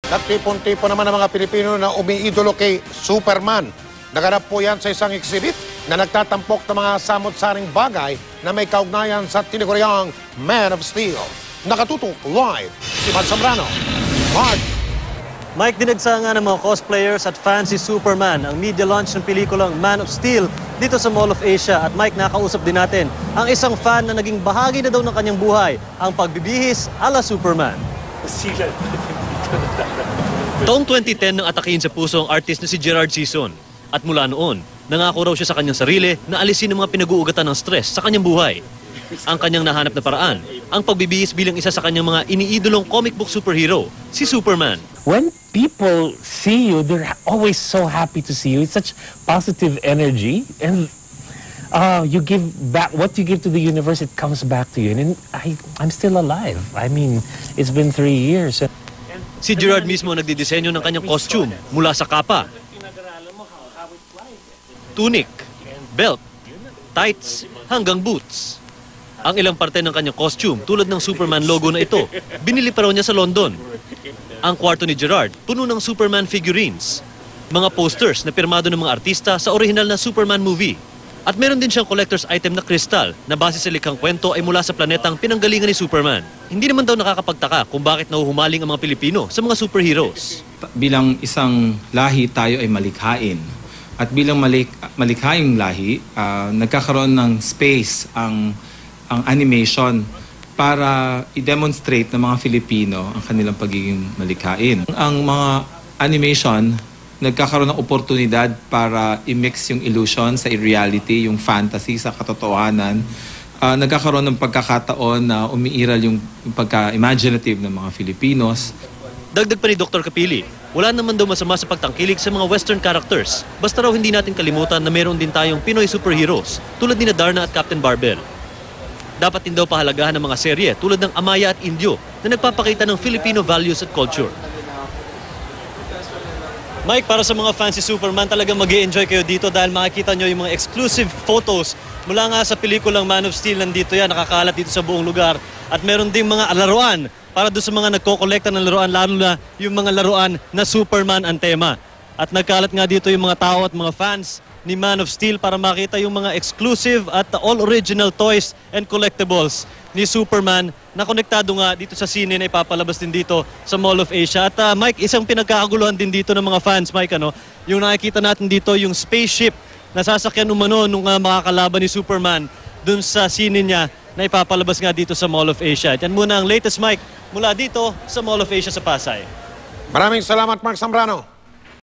at tipon-tipo naman ng mga Pilipino na umiidolo kay Superman. Naganap po yan sa isang exhibit na nagtatampok ng mga samot-saring bagay na may kaugnayan sa tinaguriang Man of Steel. Nakatutok live si Mark Zambrano. Mark! Mike, dinagsa nga ng mga cosplayers at fans si Superman ang media launch ng pelikulang Man of Steel dito sa Mall of Asia. At Mike, nakausap din natin ang isang fan na naging bahagi na daw ng kanyang buhay, ang pagbibihis ala Superman. Taong 2010 nang atakihin sa puso ang artist na si Gerard Sison. At mula noon, nangako raw siya sa kanyang sarili na alisin ang mga pinag-uugatan ng stress sa kanyang buhay. Ang kanyang nahanap na paraan, ang pagbibihis bilang isa sa kanyang mga iniidolong comic book superhero, si Superman. When people see you, they're always so happy to see you. It's such positive energy, and you give back what you give to the universe. It comes back to you, and I'm still alive. I mean, it's been 3 years. Si Gerard mismo ang nagdidisenyo ng kanyang costume mula sa kapa, tunic, belt, tights, hanggang boots. Ang ilang parte ng kanyang costume, tulad ng Superman logo na ito, binili pa raw niya sa London. Ang kwarto ni Gerard, puno ng Superman figurines, mga posters na pirmado ng mga artista sa orihinal na Superman movie. At meron din siyang collector's item na kristal na base sa likhang kwento ay mula sa planetang pinanggalingan ni Superman. Hindi naman daw nakakapagtaka kung bakit nahuhumaling ang mga Pilipino sa mga superheroes. Bilang isang lahi, tayo ay malikhain. At bilang malikhaing lahi, nagkakaroon ng space ang animation para i-demonstrate ng mga Filipino ang kanilang pagiging malikhain. Ang mga animation, nagkakaroon ng oportunidad para i-mix yung illusion sa reality, yung fantasy sa katotohanan. Nagkakaroon ng pagkakataon na umiiral yung pagka-imaginative ng mga Filipinos. Dagdag pa ni Dr. Capili, wala naman daw masama sa pagtangkilik sa mga Western characters. Basta raw hindi natin kalimutan na meron din tayong Pinoy superheroes tulad ni Darna at Captain Barbell. Dapat din daw pahalagahan ng mga serye tulad ng Amaya at Indio na nagpapakita ng Filipino values at culture. Mike, para sa mga fans si Superman, talagang mag-i-enjoy kayo dito dahil makikita nyo yung mga exclusive photos mula nga sa pelikulang Man of Steel. Nandito yan, nakakalat dito sa buong lugar. At meron ding mga laruan para doon sa mga nagko-kolekta ng laruan, lalo na yung mga laruan na Superman ang tema. At nagkalat nga dito yung mga tao at mga fans ni Man of Steel para makita yung mga exclusive at all-original toys and collectibles ni Superman na konektado nga dito sa sine na ipapalabas din dito sa Mall of Asia. At Mike, isang pinagkakaguluhan din dito ng mga fans, Mike, yung nakikita natin dito, yung spaceship na sasakyan umano nung makakalaban ni Superman dun sa sine niya na ipapalabas nga dito sa Mall of Asia. At yan muna ang latest, Mike, mula dito sa Mall of Asia sa Pasay. Maraming salamat, Mark Zambrano.